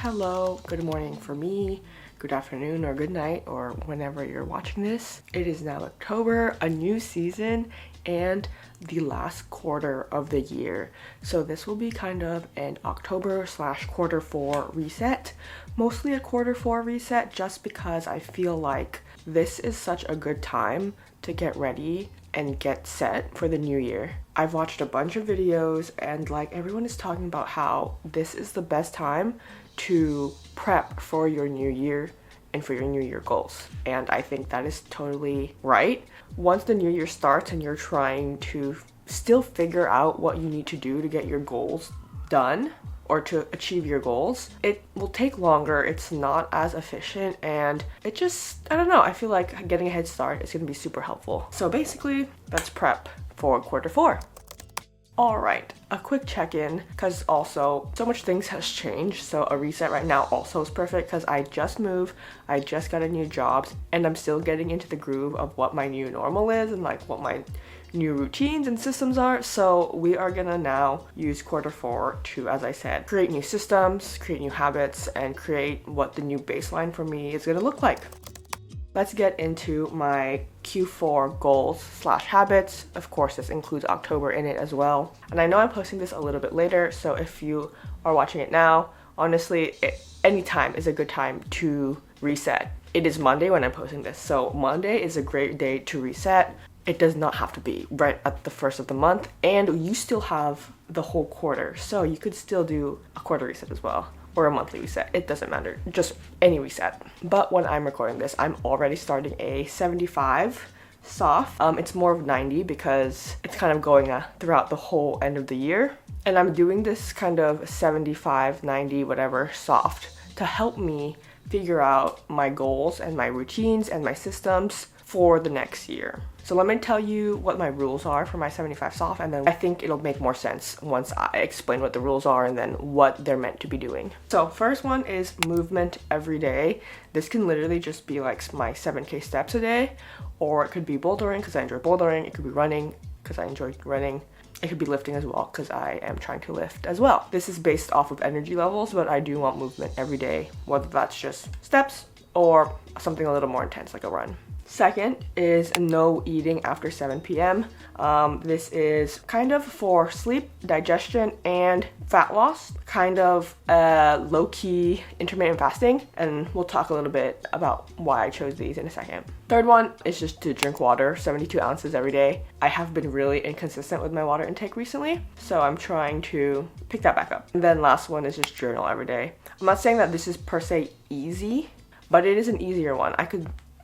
Hello, good morning for me, good afternoon or good night or whenever you're watching this. It is now October, a new season, and the last quarter of the year. So this will be kind of an October/quarter 4 reset, mostly a quarter 4 reset just because I feel like this is such a good time to get ready and get set for the new year. I've watched a bunch of videos and like everyone is talking about how this is the best time to prep for your new year and for your new year goals. And I think that is totally right. Once the new year starts and you're trying to still figure out what you need to do to get your goals done or to achieve your goals, it will take longer, it's not as efficient, and it just, I don't know, I feel like getting a head start is gonna be super helpful. So basically, let's prep for quarter 4. Alright, a quick check-in, because also so much things has changed, so a reset right now also is perfect because I just moved, I just got a new job, and I'm still getting into the groove of what my new normal is and like what my new routines and systems are. So we are gonna now use quarter 4 to, as I said, create new systems, create new habits, and create what the new baseline for me is gonna look like. Let's get into my Q4 goals/habits. Of course, this includes October in it as well. And I know I'm posting this a little bit later, so if you are watching it now, honestly, any time is a good time to reset. It is Monday when I'm posting this, so Monday is a great day to reset. It does not have to be right at the first of the month, and you still have the whole quarter, so you could still do a quarter reset as well. Or a monthly reset, it doesn't matter, just any reset. But when I'm recording this, I'm already starting a 75 soft. It's more of 90 because it's kind of going throughout the whole end of the year. And I'm doing this kind of 75, 90, whatever, soft to help me figure out my goals and my routines and my systems for the next year. So let me tell you what my rules are for my 75 soft, and then I think it'll make more sense once I explain what the rules are and then what they're meant to be doing. So first one is movement every day. This can literally just be like my 7K steps a day, or it could be bouldering because I enjoy bouldering. It could be running because I enjoy running. It could be lifting as well because I am trying to lift as well. This is based off of energy levels, but I do want movement every day, whether that's just steps or something a little more intense like a run. Second is no eating after 7 p.m. This is kind of for sleep, digestion, and fat loss, kind of low-key intermittent fasting, and we'll talk a little bit about why I chose these in a second. Third one is just to drink water, 72 ounces every day. I have been really inconsistent with my water intake recently, so I'm trying to pick that back up. And then last one is just journal every day. I'm not saying that this is per se easy, but it is an easier one.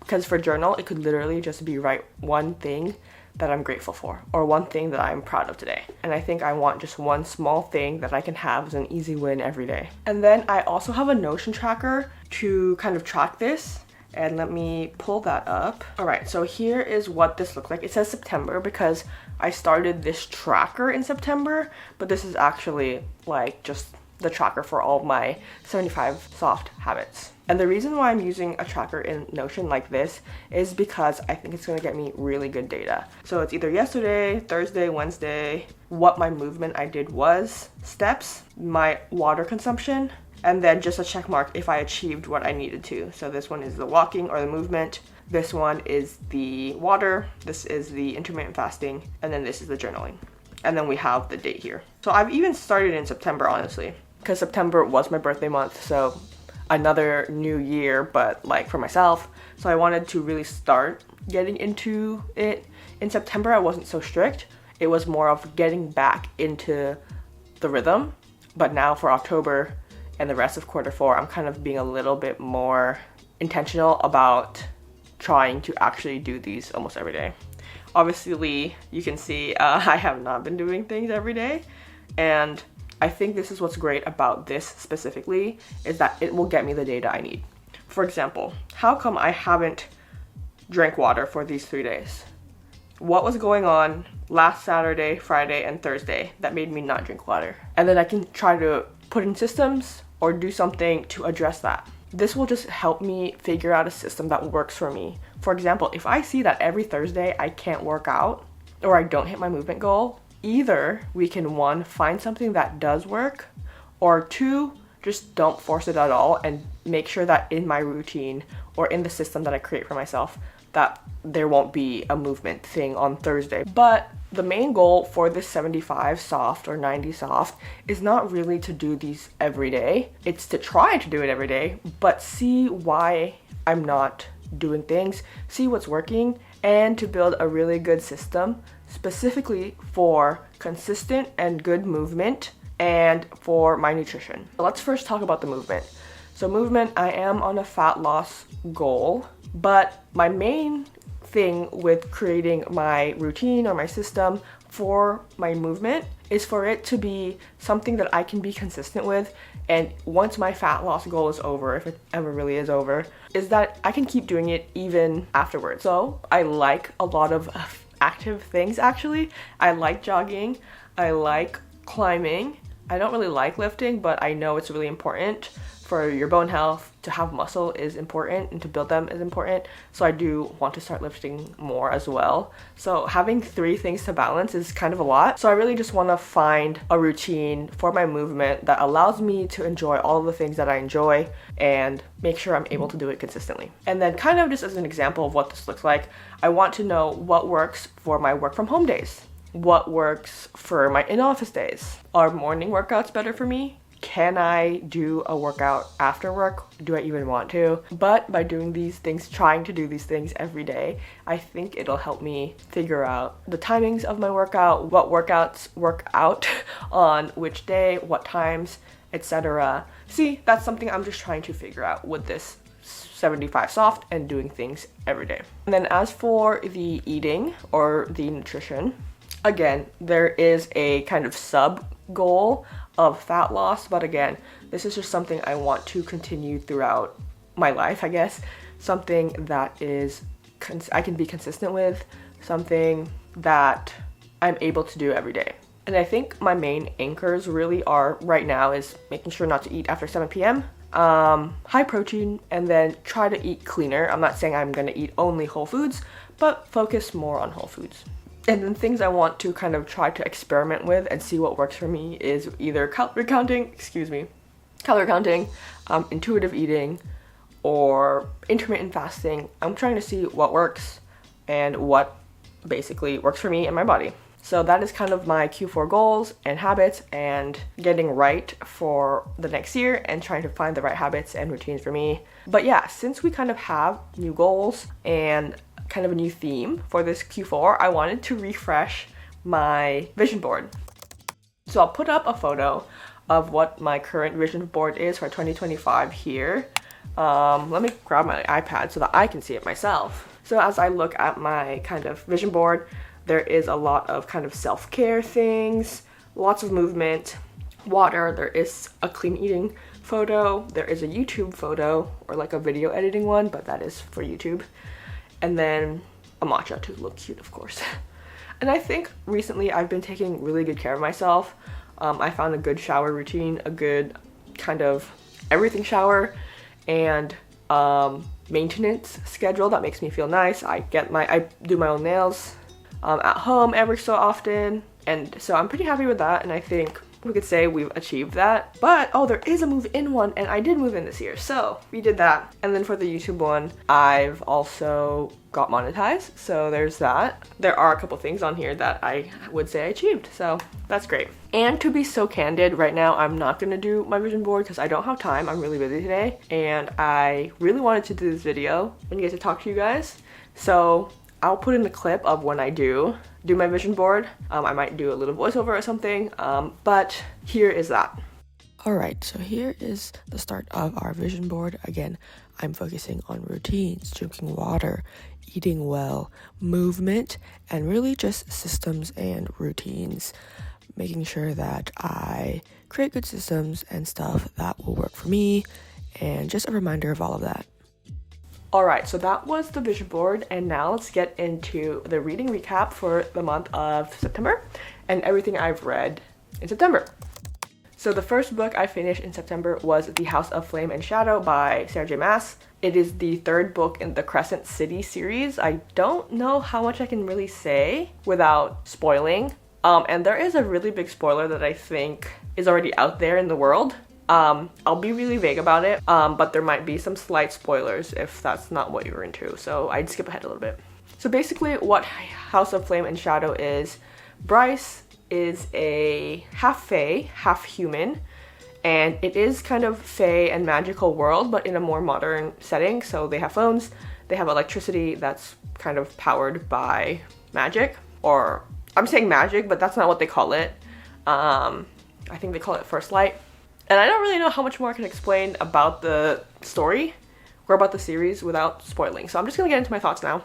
Because for journal, it could literally just be write one thing that I'm grateful for or one thing that I'm proud of today. And I think I want just one small thing that I can have as an easy win every day. And then I also have a Notion tracker to kind of track this. And let me pull that up. All right, so here is what this looks like. It says September because I started this tracker in September, but this is actually like just the tracker for all my 75 soft habits. And the reason why I'm using a tracker in Notion like this is because I think it's going to get me really good data. So it's either yesterday, Thursday, Wednesday, what my movement I did was, steps, my water consumption, and then just a check mark if I achieved what I needed to. So this one is the walking or the movement. This one is the water. This is the intermittent fasting. And then this is the journaling. And then we have the date here. So I've even started in September, honestly, because September was my birthday month. So another new year, but like for myself. So I wanted to really start getting into it. In September, I wasn't so strict. It was more of getting back into the rhythm. But now for October and the rest of quarter 4, I'm kind of being a little bit more intentional about trying to actually do these almost every day. Obviously, you can see I have not been doing things every day, and I think this is what's great about this specifically, is that it will get me the data I need. For example, how come I haven't drank water for these 3 days? What was going on last Saturday, Friday, and Thursday that made me not drink water? And then I can try to put in systems or do something to address that. This will just help me figure out a system that works for me. For example, if I see that every Thursday I can't work out or I don't hit my movement goal, either we can, 1, find something that does work, or 2, just don't force it at all, and make sure that in my routine or in the system that I create for myself that there won't be a movement thing on Thursday. But the main goal for this 75 soft or 90 soft is not really to do these every day. It's to try to do it every day, but see why I'm not doing things, see what's working, and to build a really good system specifically for consistent and good movement and for my nutrition. Let's first talk about the movement. So movement, I am on a fat loss goal, but my main thing with creating my routine or my system for my movement is for it to be something that I can be consistent with, and once my fat loss goal is over, if it ever really is over, is that I can keep doing it even afterwards. So I like a lot of active things actually. I like jogging, I like climbing. I don't really like lifting, but I know it's really important for your bone health. To have muscle is important, and to build them is important. So I do want to start lifting more as well. So having 3 things to balance is kind of a lot. So I really just want to find a routine for my movement that allows me to enjoy all of the things that I enjoy and make sure I'm able to do it consistently. And then kind of just as an example of what this looks like, I want to know what works for my work from home days. What works for my in-office days? Are morning workouts better for me? Can I do a workout after work? Do I even want to? But by doing these things, trying to do these things every day, I think it'll help me figure out the timings of my workout, what workouts work out on which day, what times, etc. See, that's something I'm just trying to figure out with this 75 soft and doing things every day. And then as for the eating or the nutrition, again, there is a kind of sub goal of fat loss, but again, this is just something I want to continue throughout my life, I guess. Something that is I can be consistent with, something that I'm able to do every day. And I think my main anchors really are right now is making sure not to eat after 7 p.m. High protein, and then try to eat cleaner. I'm not saying I'm gonna eat only whole foods, but focus more on whole foods. And then things I want to kind of try to experiment with and see what works for me is either calorie counting, intuitive eating, or intermittent fasting. I'm trying to see what works and what basically works for me and my body. So that is kind of my Q4 goals and habits, and getting right for the next year and trying to find the right habits and routines for me. But yeah, since we kind of have new goals and kind of a new theme for this Q4, I wanted to refresh my vision board. So I'll put up a photo of what my current vision board is for 2025 here. Let me grab my iPad so that I can see it myself. So as I look at my kind of vision board, there is a lot of kind of self-care things, lots of movement, water, there is a clean eating photo, there is a YouTube photo, or like a video editing one, but that is for YouTube. And then a matcha to look cute, of course. And I think recently I've been taking really good care of myself. I found a good shower routine, a good kind of everything shower, and maintenance schedule that makes me feel nice. I do my own nails at home every so often, and so I'm pretty happy with that, and I think we could say we've achieved that. But oh, there is a move in one, and I did move in this year, so we did that. And then for the YouTube one, I've also got monetized, so there's that. There are a couple things on here that I would say I achieved, so that's great. And to be so candid, right now I'm not gonna do my vision board because I don't have time. I'm really busy today, and I really wanted to do this video and get to talk to you guys. So I'll put in a clip of when I do my vision board. I might do a little voiceover or something, but here is that. Alright, so here is the start of our vision board. Again, I'm focusing on routines, drinking water, eating well, movement, and really just systems and routines. Making sure that I create good systems and stuff that will work for me, and just a reminder of all of that. Alright, so that was the vision board, and now let's get into the reading recap for the month of September and everything I've read in September. So the first book I finished in September was The House of Flame and Shadow by Sarah J. Maas. It is the third book in the Crescent City series. I don't know how much I can really say without spoiling. And there is a really big spoiler that I think is already out there in the world. I'll be really vague about it, but there might be some slight spoilers if that's not what you're into, so I'd skip ahead a little bit. So basically what House of Flame and Shadow is, Bryce is a half fae, half human, and it is kind of fae and magical world, but in a more modern setting. So they have phones, they have electricity that's kind of powered by magic, or I'm saying magic, but that's not what they call it. I think they call it first light. And I don't really know how much more I can explain about the story or about the series without spoiling. So I'm just gonna get into my thoughts now.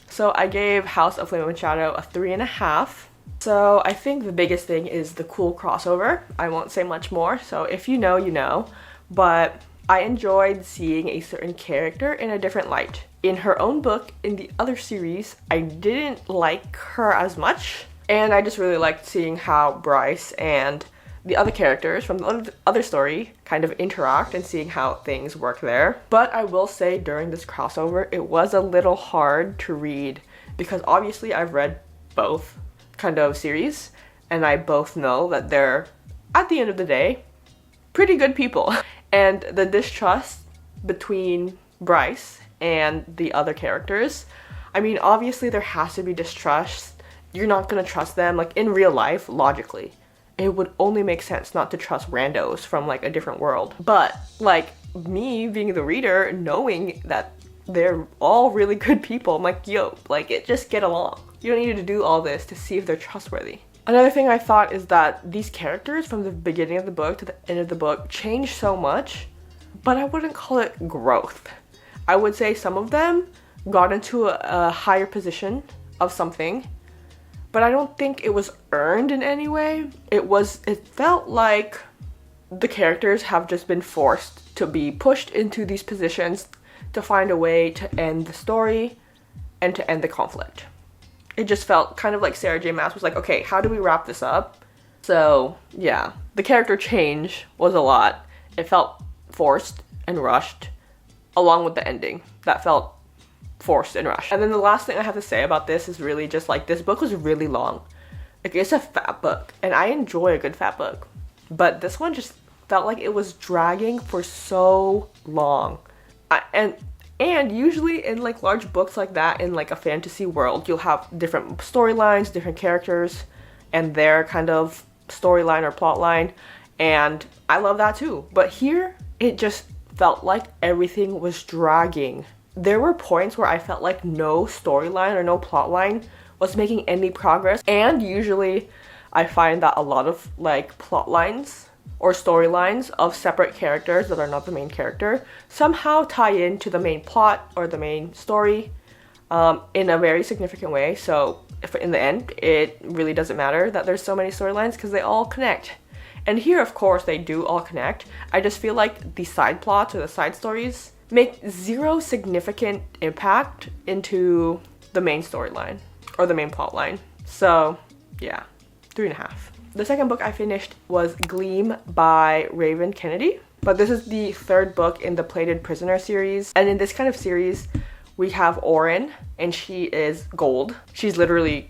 So I gave House of Flame and Shadow a 3.5. So I think the biggest thing is the cool crossover. I won't say much more, so if you know, you know. But I enjoyed seeing a certain character in a different light. In her own book, in the other series, I didn't like her as much. And I just really liked seeing how Bryce and the other characters from the other story kind of interact and seeing how things work there. But I will say during this crossover, it was a little hard to read because obviously I've read both kind of series and I both know that they're, at the end of the day, pretty good people. And the distrust between Bryce and the other characters, I mean, obviously there has to be distrust. You're not gonna trust them, like in real life, logically. It would only make sense not to trust randos from like a different world. But like me being the reader, knowing that they're all really good people, I'm like, yo, like just get along. You don't need to do all this to see if they're trustworthy. Another thing I thought is that these characters from the beginning of the book to the end of the book change so much, but I wouldn't call it growth. I would say some of them got into a higher position of something, but I don't think it was earned in any way. It felt like the characters have just been forced to be pushed into these positions to find a way to end the story and to end the conflict. It just felt kind of like Sarah J. Maas was like, okay, how do we wrap this up? So yeah, the character change was a lot. It felt forced and rushed, along with the ending. That felt forced and rushed. And then the last thing I have to say about this is really just like, this book was really long. Like, it's a fat book, and I enjoy a good fat book. But this one just felt like it was dragging for so long. And usually in like large books like that, in like a fantasy world, you'll have different storylines, different characters, and their kind of storyline or plot line. And I love that too. But here, it just felt like everything was dragging. There were points where I felt like no storyline or no plot line was making any progress. And usually I find that a lot of like plot lines or storylines of separate characters that are not the main character somehow tie into the main plot or the main story in a very significant way. So if in the end, it really doesn't matter that there's so many storylines because they all connect. And here, of course, they do all connect. I just feel like the side plots or the side stories make zero significant impact into the main storyline or the main plot line. So yeah, 3.5. The second book I finished was Gleam by Raven Kennedy. But this is the third book in the Plated Prisoner series. And in this kind of series, we have Oren, and she is gold. She's literally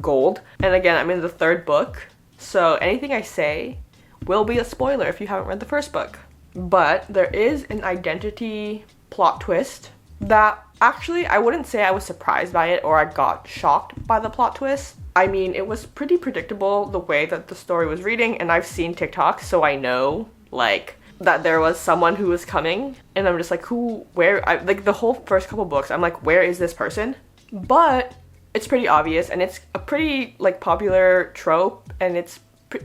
gold. And again, I'm in the third book, so anything I say will be a spoiler if you haven't read the first book. But there is an identity plot twist that actually, I wouldn't say I was surprised by it or I got shocked by the plot twist. I mean, it was pretty predictable the way that the story was reading, and I've seen TikTok, so I know, like, that there was someone who was coming, and I'm just like, like, the whole first couple books, I'm like, where is this person? But it's pretty obvious, and it's a pretty, like, popular trope, and it's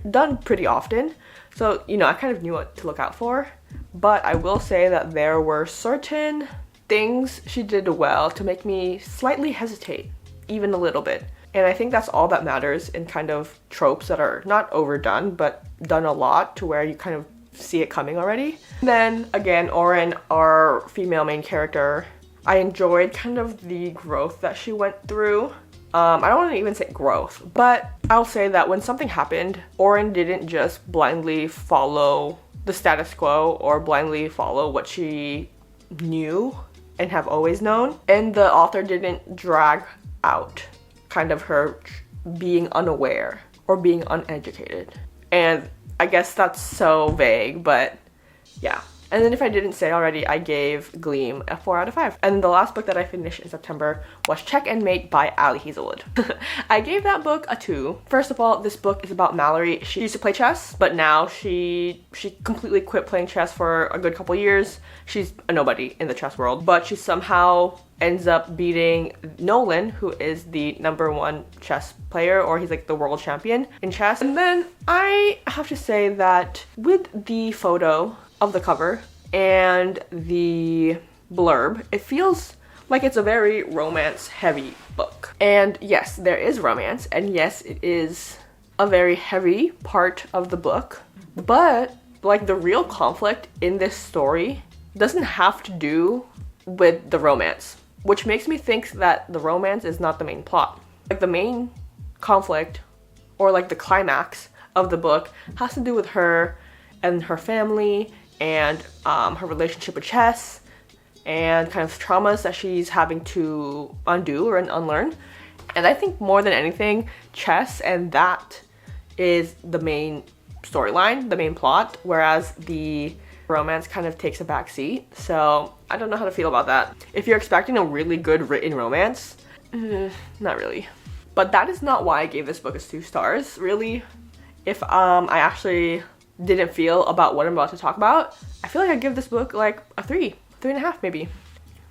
done pretty often, so, you know, I kind of knew what to look out for. But I will say that there were certain things she did well to make me slightly hesitate, even a little bit. And I think that's all that matters in kind of tropes that are not overdone, but done a lot to where you kind of see it coming already. Then again, Oren, our female main character, I enjoyed kind of the growth that she went through. I don't want to even say growth, but I'll say that when something happened, Oren didn't just blindly follow the status quo or blindly follow what she knew and have always known. And the author didn't drag out kind of her being unaware or being uneducated. And I guess that's so vague, but Yeah. And then if I didn't say already, I gave Gleam a 4 out of 5. And the last book that I finished in September was Check and Mate by Ali Hazelwood. I gave that book a 2. First of all, this book is about Mallory. She used to play chess, but now she completely quit playing chess for a good couple years. She's a nobody in the chess world, but she somehow ends up beating Nolan, who is the #1 chess player, or he's like the world champion in chess. And then I have to say that with the photo of the cover and the blurb, it feels like it's a very romance heavy book. And yes, there is romance, and yes, it is a very heavy part of the book, but like the real conflict in this story doesn't have to do with the romance, which makes me think that the romance is not the main plot. Like the main conflict, or like the climax of the book, has to do with her and her family and her relationship with chess and kind of traumas that she's having to undo or unlearn. And I think more than anything, chess and that is the main storyline, the main plot, whereas the romance kind of takes a back seat. So I don't know how to feel about that. If you're expecting a really good written romance, not really. But that is not why I gave this book a 2 stars, really. If I actually didn't feel about what I'm about to talk about, I feel like I'd give this book like a 3.5 maybe.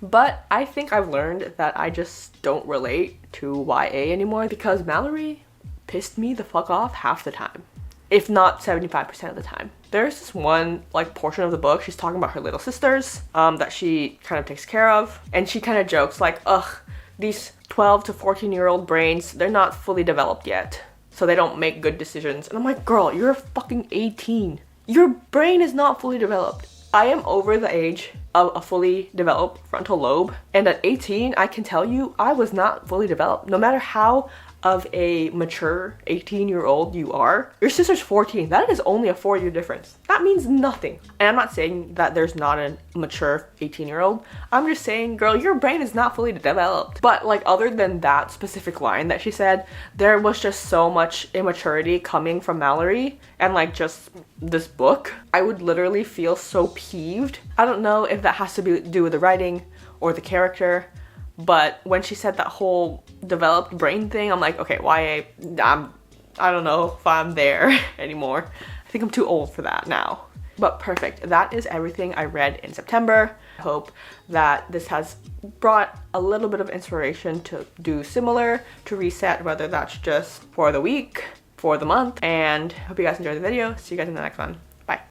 But I think I've learned that I just don't relate to YA anymore, because Mallory pissed me the fuck off half the time, if not 75% of the time. There's this one like portion of the book, she's talking about her little sisters that she kind of takes care of, and she kind of jokes like, ugh, these 12 to 14-year-old brains, they're not fully developed yet, so they don't make good decisions. And I'm like, girl, you're fucking 18. Your brain is not fully developed. I am over the age of a fully developed frontal lobe, and at 18, I can tell you I was not fully developed. No matter how of a mature 18-year-old you are, your sister's 14. That is only a 4-year difference. That means nothing. And I'm not saying that there's not a mature 18-year-old. I'm just saying, girl, your brain is not fully developed. But like, other than that specific line that she said, there was just so much immaturity coming from Mallory, and like just this book, I would literally feel so peeved. I don't know if that has to do with the writing or the character, but when she said that whole developed brain thing, I'm like, okay, YA, I don't know if I'm there anymore. I think I'm too old for that now. But perfect. That is everything I read in September. I hope that this has brought a little bit of inspiration to do similar, to reset, whether that's just for the week, for the month, and hope you guys enjoyed the video. See you guys in the next one.